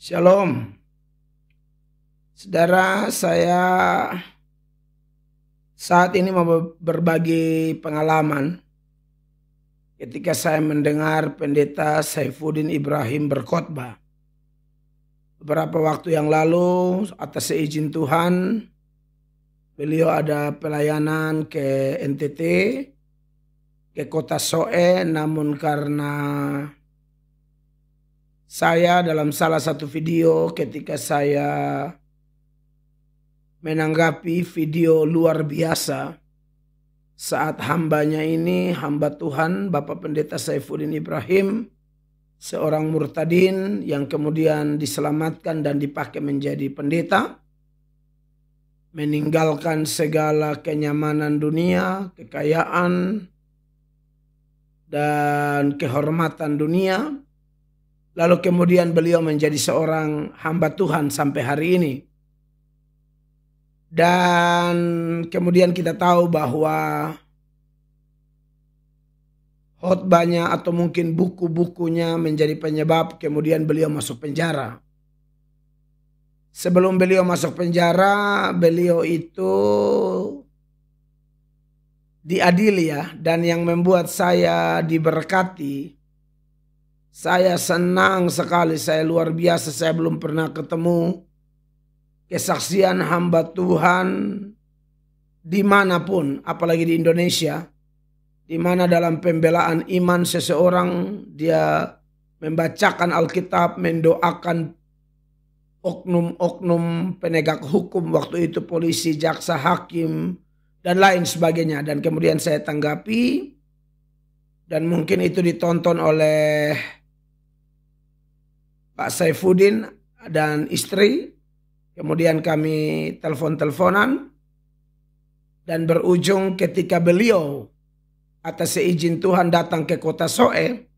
Shalom, saudara. Saya saat ini mau berbagi pengalaman ketika saya mendengar Pendeta Saifuddin Ibrahim berkhotbah. Beberapa waktu yang lalu, atas seizin Tuhan, beliau ada pelayanan ke NTT, ke kota Soe, namun karena saya dalam salah satu video ketika saya menanggapi video luar biasa saat hambanya ini, hamba Tuhan Bapak Pendeta Saifuddin Ibrahim, seorang murtadin yang kemudian diselamatkan dan dipakai menjadi pendeta, meninggalkan segala kenyamanan dunia, kekayaan, dan kehormatan dunia. Lalu kemudian beliau menjadi seorang hamba Tuhan sampai hari ini. Dan kemudian kita tahu bahwa khotbahnya atau mungkin buku-bukunya menjadi penyebab kemudian beliau masuk penjara. Sebelum beliau masuk penjara, beliau itu diadili ya. Dan yang membuat saya diberkati, saya senang sekali, saya luar biasa, saya belum pernah ketemu kesaksian hamba Tuhan dimanapun, apalagi di Indonesia, di mana dalam pembelaan iman seseorang, dia membacakan Alkitab, mendoakan oknum-oknum penegak hukum, waktu itu polisi, jaksa, hakim, dan lain sebagainya. Dan kemudian saya tanggapi, dan mungkin itu ditonton oleh Pak Saifuddin dan istri. Kemudian kami telepon-teleponan dan berujung ketika beliau atas seizin Tuhan datang ke kota Soe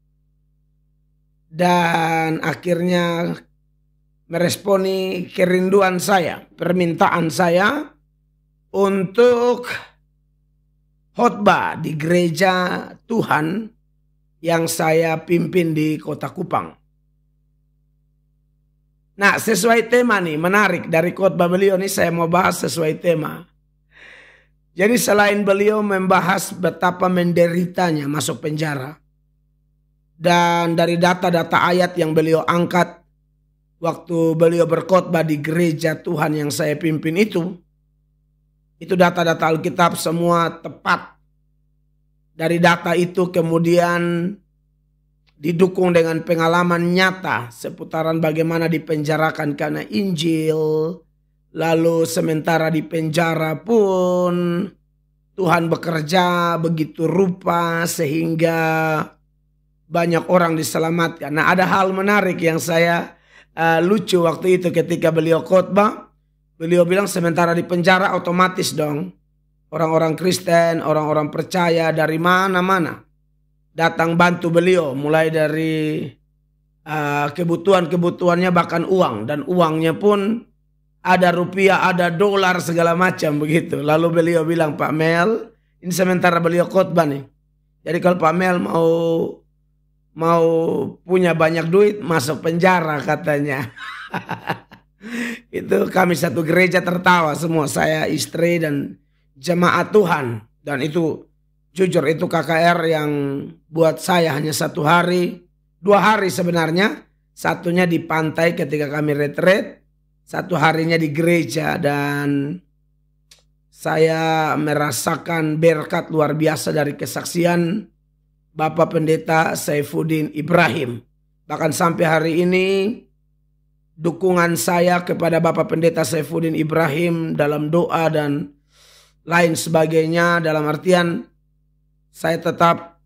dan akhirnya meresponi kerinduan saya, permintaan saya untuk khotbah di gereja Tuhan yang saya pimpin di Kota Kupang. Nah, sesuai tema nih, menarik dari khotbah beliau nih, saya mau bahas sesuai tema. Jadi selain beliau membahas betapa menderitanya masuk penjara, dan dari data-data ayat yang beliau angkat waktu beliau berkhotbah di gereja Tuhan yang saya pimpin itu data-data Alkitab semua tepat. Dari data itu kemudian didukung dengan pengalaman nyata seputaran bagaimana dipenjarakan karena Injil. Lalu sementara di penjara pun Tuhan bekerja begitu rupa sehingga banyak orang diselamatkan. Nah, ada hal menarik yang saya lucu waktu itu ketika beliau khotbah. Beliau bilang sementara di penjara otomatis dong orang-orang Kristen, orang-orang percaya dari mana-mana datang bantu beliau, mulai dari kebutuhan-kebutuhannya bahkan uang, dan uangnya pun ada rupiah, ada dolar, segala macam begitu. Lalu beliau bilang, Pak Mel, ini sementara beliau khotbah nih. Jadi kalau Pak Mel mau punya banyak duit, masuk penjara katanya. Itu kami satu gereja tertawa semua, saya, istri, dan jemaat Tuhan. Dan itu jujur itu KKR yang buat saya hanya 1 hari, 2 hari sebenarnya. Satunya di pantai ketika kami retreat, 1 harinya di gereja. Dan saya merasakan berkat luar biasa dari kesaksian Bapak Pendeta Saifuddin Ibrahim. Bahkan sampai hari ini dukungan saya kepada Bapak Pendeta Saifuddin Ibrahim dalam doa dan lain sebagainya, dalam artian saya tetap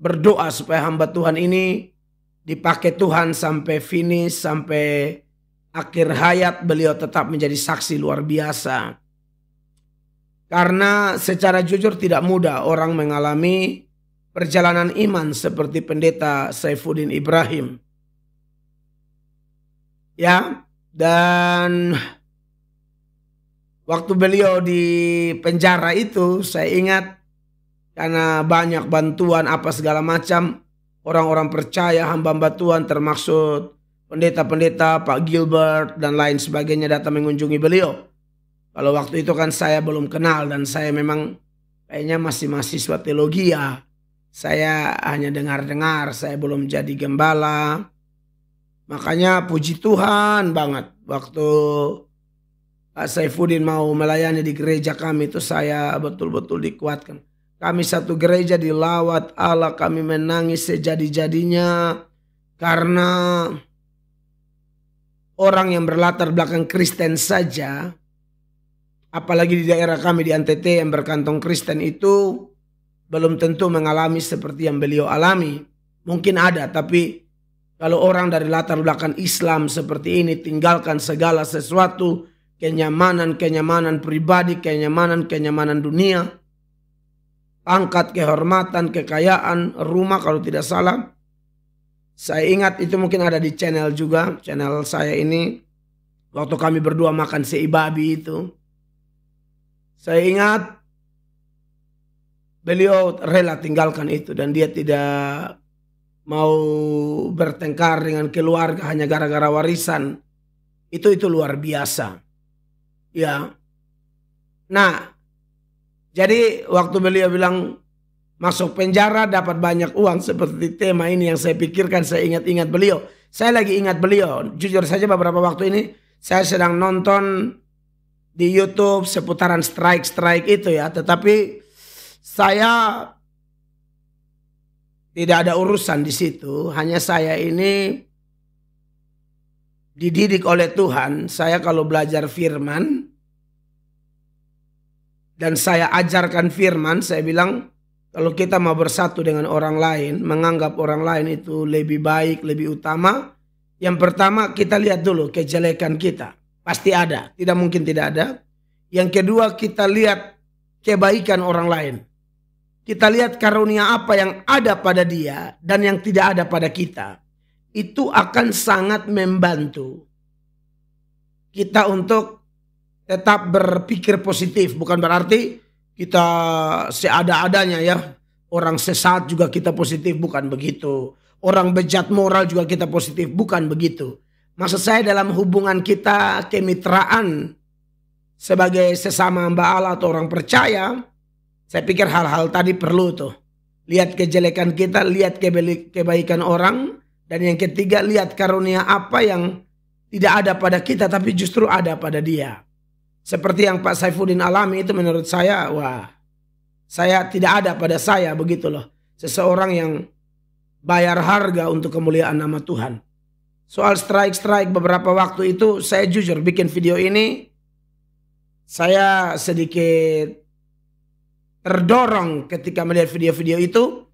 berdoa supaya hamba Tuhan ini dipakai Tuhan sampai finish, sampai akhir hayat beliau tetap menjadi saksi luar biasa. Karena secara jujur tidak mudah orang mengalami perjalanan iman seperti Pendeta Saifuddin Ibrahim. Ya, dan waktu beliau di penjara itu saya ingat, karena banyak bantuan apa segala macam, orang-orang percaya, hamba-hamba Tuhan termasuk pendeta-pendeta, Pak Gilbert dan lain sebagainya datang mengunjungi beliau. Kalau waktu itu kan saya belum kenal dan saya memang kayaknya masih mahasiswa teologi ya. Saya hanya dengar-dengar, saya belum jadi gembala. Makanya puji Tuhan banget waktu Pak Saifuddin mau melayani di gereja kami itu saya betul-betul dikuatkan. Kami satu gereja dilawat Allah, kami menangis sejadi-jadinya karena orang yang berlatar belakang Kristen saja, apalagi di daerah kami di NTT yang berkantong Kristen itu belum tentu mengalami seperti yang beliau alami. Mungkin ada, tapi kalau orang dari latar belakang Islam seperti ini tinggalkan segala sesuatu, kenyamanan pribadi, kenyamanan dunia, pangkat, kehormatan, kekayaan, rumah kalau tidak salah. Saya ingat itu mungkin ada di channel juga, channel saya ini, waktu kami berdua makan seibabi itu. Saya ingat beliau rela tinggalkan itu dan dia tidak mau bertengkar dengan keluarga hanya gara-gara warisan. Itu luar biasa. Ya. Nah, jadi waktu beliau bilang masuk penjara dapat banyak uang seperti tema ini yang saya pikirkan, saya ingat-ingat beliau. Saya lagi ingat beliau. Jujur saja beberapa waktu ini saya sedang nonton di YouTube seputaran strike itu ya. Tetapi saya tidak ada urusan di situ. Hanya saya ini dididik oleh Tuhan. Saya kalau belajar firman dan saya ajarkan firman, saya bilang kalau kita mau bersatu dengan orang lain, menganggap orang lain itu lebih baik, lebih utama, yang pertama kita lihat dulu kejelekan kita. Pasti ada, tidak mungkin tidak ada. Yang kedua kita lihat kebaikan orang lain. Kita lihat karunia apa yang ada pada dia dan yang tidak ada pada kita. Itu akan sangat membantu kita untuk tetap berpikir positif. Bukan berarti kita seada-adanya ya. Orang sesat juga kita positif, bukan begitu. Orang bejat moral juga kita positif, bukan begitu. Maksud saya dalam hubungan kita kemitraan sebagai sesama hamba Allah atau orang percaya, saya pikir hal-hal tadi perlu tuh. Lihat kejelekan kita, lihat kebaikan orang. Dan yang ketiga, lihat karunia apa yang tidak ada pada kita tapi justru ada pada dia. Seperti yang Pak Saifuddin alami itu menurut saya, wah, saya tidak ada pada saya begitu loh. Seseorang yang bayar harga untuk kemuliaan nama Tuhan. Soal strike beberapa waktu itu saya jujur bikin video ini, saya sedikit terdorong ketika melihat video-video itu.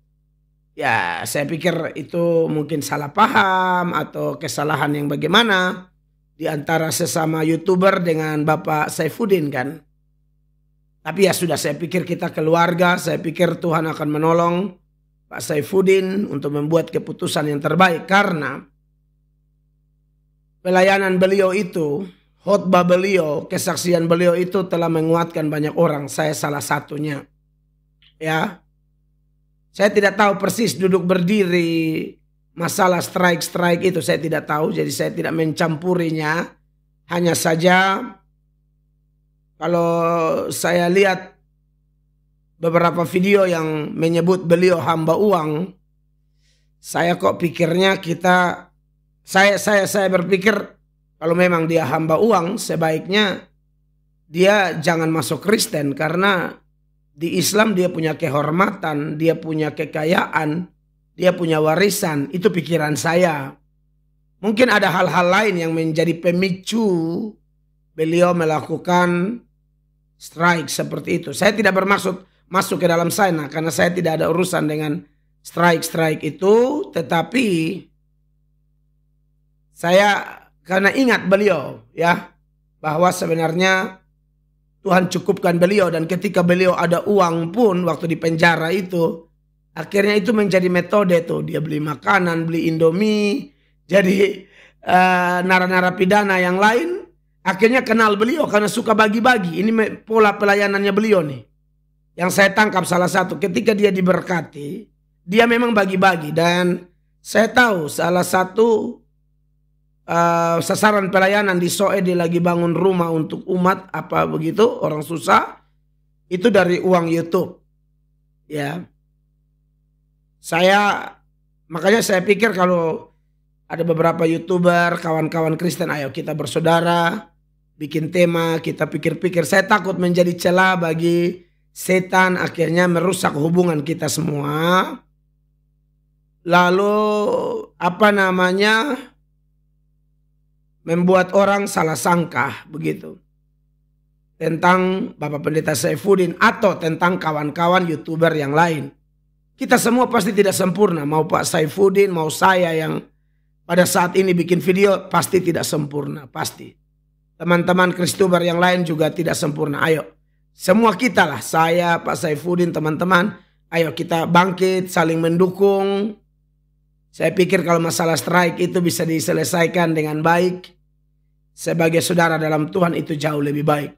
Ya saya pikir itu mungkin salah paham atau kesalahan yang bagaimana di antara sesama YouTuber dengan Bapak Saifuddin kan. Tapi ya sudah, saya pikir kita keluarga, saya pikir Tuhan akan menolong Pak Saifuddin untuk membuat keputusan yang terbaik. Karena pelayanan beliau itu, khotbah beliau, kesaksian beliau itu telah menguatkan banyak orang. Saya salah satunya. Ya, saya tidak tahu persis duduk berdiri masalah strike itu, saya tidak tahu. Jadi saya tidak mencampurinya. Hanya saja kalau saya lihat beberapa video yang menyebut beliau hamba uang, saya kok pikirnya saya berpikir kalau memang dia hamba uang, sebaiknya dia jangan masuk Kristen karena di Islam dia punya kehormatan, dia punya kekayaan, dia punya warisan. Itu pikiran saya. Mungkin ada hal-hal lain yang menjadi pemicu beliau melakukan strike seperti itu. Saya tidak bermaksud masuk ke dalam sana karena saya tidak ada urusan dengan strike itu. Tetapi saya karena ingat beliau ya, bahwa sebenarnya Tuhan cukupkan beliau, dan ketika beliau ada uang pun waktu di penjara itu, akhirnya itu menjadi metode tuh. Dia beli makanan, beli Indomie. Jadi narapidana yang lain akhirnya kenal beliau karena suka bagi-bagi. Ini pola pelayanannya beliau nih. Yang saya tangkap salah satu, ketika dia diberkati, dia memang bagi-bagi. Dan saya tahu salah satu sasaran pelayanan di Soe, dia lagi bangun rumah untuk umat apa begitu, orang susah, itu dari uang YouTube. Ya. Makanya saya pikir kalau ada beberapa YouTuber, kawan-kawan Kristen, ayo kita bersaudara, bikin tema, kita pikir-pikir. Saya takut menjadi celah bagi setan, akhirnya merusak hubungan kita semua. Lalu membuat orang salah sangka begitu tentang Bapak Pendeta Saifuddin atau tentang kawan-kawan YouTuber yang lain. Kita semua pasti tidak sempurna, mau Pak Saifuddin, mau saya yang pada saat ini bikin video pasti tidak sempurna, pasti. Teman-teman Kristuber yang lain juga tidak sempurna. Ayo, semua kita lah, saya, Pak Saifuddin, teman-teman, ayo kita bangkit, saling mendukung. Saya pikir kalau masalah strike itu bisa diselesaikan dengan baik. Sebagai saudara dalam Tuhan itu jauh lebih baik.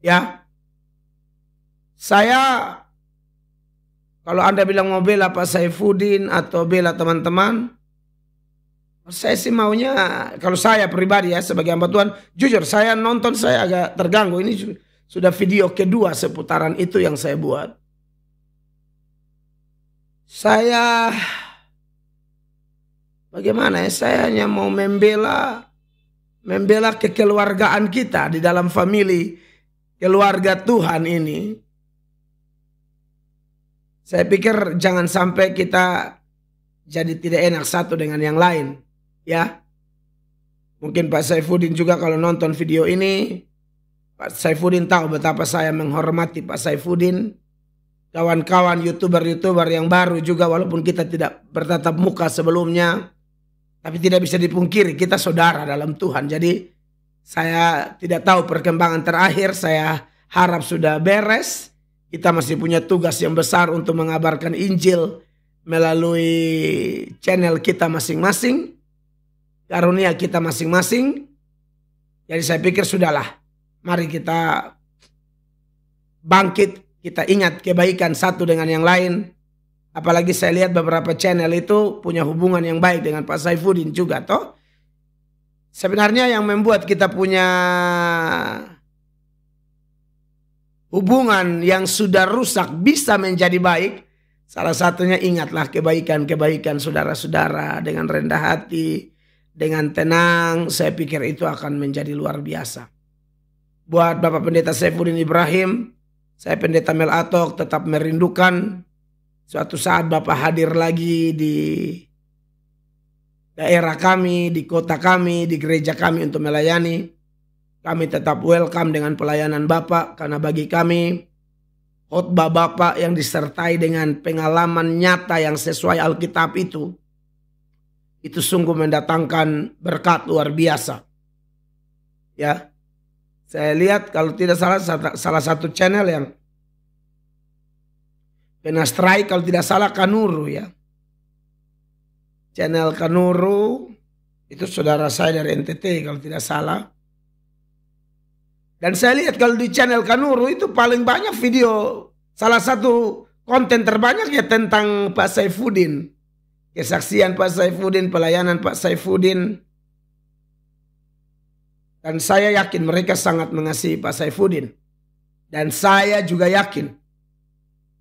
Ya, saya, kalau Anda bilang mau bela Pak Saifuddin atau bela teman-teman, saya sih maunya, kalau saya pribadi ya sebagai hamba Tuhan, jujur saya nonton saya agak terganggu. Ini sudah video kedua seputaran itu yang saya buat. Saya, bagaimana ya, saya hanya mau membela kekeluargaan kita di dalam famili keluarga Tuhan ini. Saya pikir jangan sampai kita jadi tidak enak satu dengan yang lain. Ya, mungkin Pak Saifuddin juga kalau nonton video ini, Pak Saifuddin tahu betapa saya menghormati Pak Saifuddin. Kawan-kawan YouTuber yang baru juga, walaupun kita tidak bertatap muka sebelumnya, tapi tidak bisa dipungkiri kita saudara dalam Tuhan. Jadi saya tidak tahu perkembangan terakhir, saya harap sudah beres. Kita masih punya tugas yang besar untuk mengabarkan Injil melalui channel kita masing-masing, karunia kita masing-masing. Jadi saya pikir sudahlah, mari kita bangkit, kita ingat kebaikan satu dengan yang lain. Apalagi saya lihat beberapa channel itu punya hubungan yang baik dengan Pak Saifuddin juga toh. Sebenarnya yang membuat kita punya hubungan yang sudah rusak bisa menjadi baik, salah satunya ingatlah kebaikan-kebaikan saudara-saudara dengan rendah hati, dengan tenang. Saya pikir itu akan menjadi luar biasa. Buat Bapak Pendeta Saifuddin Ibrahim, saya Pendeta Mel Atok tetap merindukan suatu saat Bapak hadir lagi di daerah kami, di kota kami, di gereja kami untuk melayani. Kami tetap welcome dengan pelayanan Bapak, karena bagi kami khotbah Bapak yang disertai dengan pengalaman nyata yang sesuai Alkitab itu sungguh mendatangkan berkat luar biasa. Ya, saya lihat kalau tidak salah satu channel yang kena strike kalau tidak salah Kanuru ya. Channel Kanuru itu saudara saya dari NTT kalau tidak salah. Dan saya lihat kalau di channel Kanuru itu paling banyak video, salah satu konten terbanyak ya tentang Pak Saifuddin. Kesaksian Pak Saifuddin, pelayanan Pak Saifuddin. Dan saya yakin mereka sangat mengasihi Pak Saifuddin. Dan saya juga yakin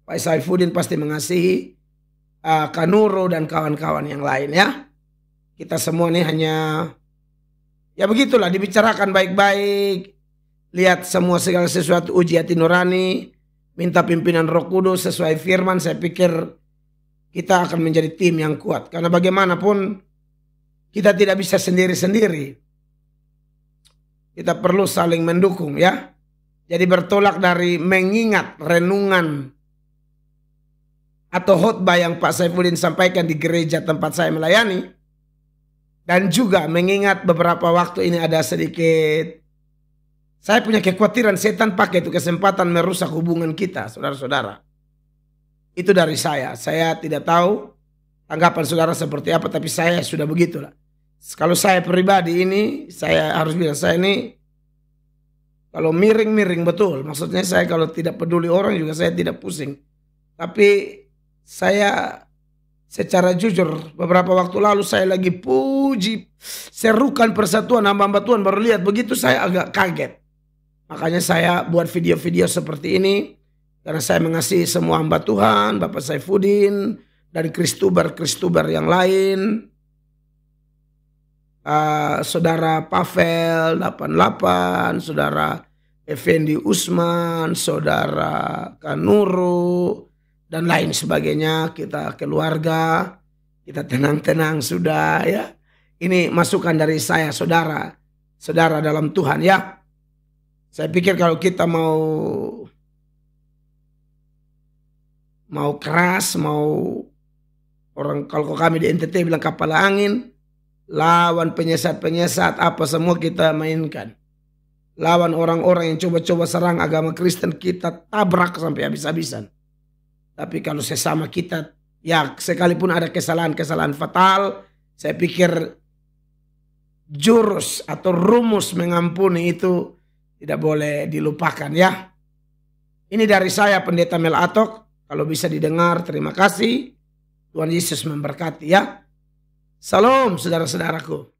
Pak Saifuddin pasti mengasihi Kanuru dan kawan-kawan yang lain ya. Kita semua ini hanya, ya begitulah, dibicarakan baik-baik. Lihat semua segala sesuatu, uji hati nurani, minta pimpinan Roh Kudus sesuai firman. Saya pikir kita akan menjadi tim yang kuat. Karena bagaimanapun kita tidak bisa sendiri-sendiri. Kita perlu saling mendukung ya. Jadi bertolak dari mengingat renungan atau khotbah yang Pak Saifuddin sampaikan di gereja tempat saya melayani. Dan juga mengingat beberapa waktu ini ada sedikit, saya punya kekhawatiran setan pakai itu kesempatan merusak hubungan kita, saudara-saudara. Itu dari saya. Saya tidak tahu tanggapan saudara seperti apa, tapi saya sudah begitulah. Kalau saya pribadi ini, saya harus bilang, saya ini kalau miring-miring betul. Maksudnya saya kalau tidak peduli orang juga saya tidak pusing. Tapi saya secara jujur, beberapa waktu lalu saya lagi puji, serukan persatuan hamba-hamba Tuhan, baru lihat begitu saya agak kaget. Makanya saya buat video-video seperti ini, karena saya mengasihi semua hamba Tuhan, Bapak Saifuddin, dari Kristuber yang lain, Saudara Pavel 88, Saudara Effendi Usman, Saudara Kanuru, dan lain sebagainya. Kita keluarga, kita tenang-tenang sudah ya. Ini masukan dari saya, saudara dalam Tuhan ya. Saya pikir kalau kita mau keras, kalau kami di NTT bilang kepala angin, lawan penyesat-penyesat apa semua kita mainkan. Lawan orang-orang yang coba-coba serang agama Kristen, kita tabrak sampai habis-habisan. Tapi kalau sesama kita, ya sekalipun ada kesalahan-kesalahan fatal, saya pikir jurus atau rumus mengampuni itu tidak boleh dilupakan ya. Ini dari saya Pendeta Mel Atok. Kalau bisa didengar, terima kasih. Tuhan Yesus memberkati ya. Salam saudara-saudaraku.